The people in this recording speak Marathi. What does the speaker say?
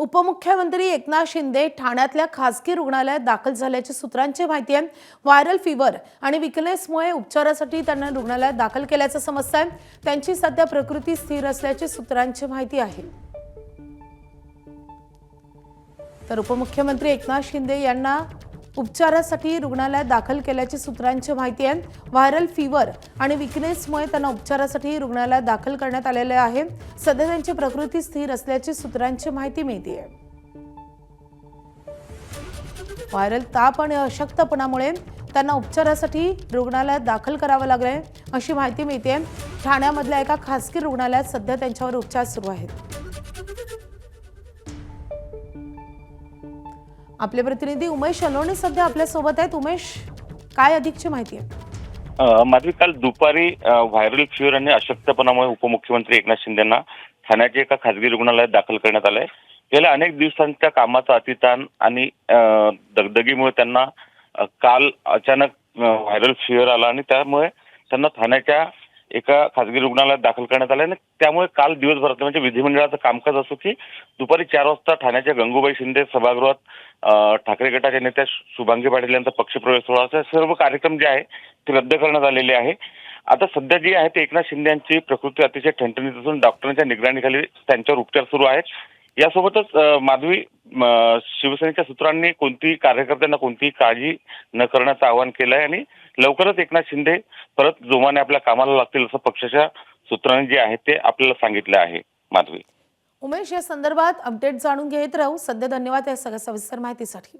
उपमुख्यमंत्री एकनाथ शिंदे ठाण्यातल्या खासगी रुग्णालयात दाखल झाल्याची सूत्रांची माहिती आहे। व्हायरल फीवर आणि विकनेसमुळे उपचारासाठी त्यांना रुग्णालयात दाखल केल्याचं समजतंय। त्यांची सध्या प्रकृती स्थिर असल्याची सूत्रांची माहिती आहे। तर उपमुख्यमंत्री एकनाथ शिंदे यांना उपचारासाठी रुग्णालयात दाखल केल्याची सूत्रांची माहिती आहे। व्हायरल फीवर आणि विकनेसमुळे त्यांना उपचारासाठी रुग्णालयात दाखल करण्यात आलेले आहे। सध्या त्यांची प्रकृती स्थिर असल्याची सूत्रांची माहिती मिळते आहे। व्हायरल ताप आणि अशक्तपणामुळे त्यांना उपचारासाठी रुग्णालयात दाखल करावं लागलंय अशी माहिती मिळते। ठाण्यामधल्या एका खासगी रुग्णालयात सध्या त्यांच्यावर उपचार सुरू आहेत। आपले प्रतिनिधी उमेश अलोणी सध्या आपल्या सोबत आहेत। उमेश, काय अधिकची माहिती आहे? माधवी, काल दुपारी व्हायरल फीवर आणि अशक्तपणामुळे उपमुख्यमंत्री एकनाथ शिंदेंना ठाण्याच्या एका खासगी रुग्णालयात दाखल करण्यात आलंय। गेल्या अनेक दिवसांच्या कामाचा अतिताण आणि दगदगीमुळे त्यांना काल अचानक व्हायरल फीवर आला आणि त्यामुळे त्यांना ठाण्याच्या एका खासगी रुग्णालयात दाखल करण्यात आलं आणि त्यामुळे काल दिवसभरात म्हणजे विधिमंडळाचं कामकाज असो की दुपारी 4 वाजता ठाण्याच्या गंगूबाई शिंदे सभागृहात ठाकरे गटाच्या नेत्या शुभांगी पाटील यांचा पक्षप्रवेश सोहळा असे सर्व कार्यक्रम जे आहे ते रद्द करण्यात आलेले आहे। आता सध्या जी आहे ते एकनाथ शिंदे यांची प्रकृती अतिशय ठणठणीत असून डॉक्टरांच्या निगराणीखाली त्यांच्यावर उपचार सुरू आहेत। यासोबतच माधवी, शिवसेनेच्या सूत्रांनी कार्यकर्त्यांना कोणतीही काळजी न करण्याचं आवाहन केलं आहे आणि लवकरच एकनाथ शिंदे परत जोमाने आपल्या कामाला लागतील असं पक्षाच्या सूत्रांनी जे आहे ते आपल्याला सांगितलं आहे। माधवी, उमेश, या संदर्भात अपडेट जाणून घेत राहू। सध्या धन्यवाद या सगळ्या सविस्तर माहितीसाठी।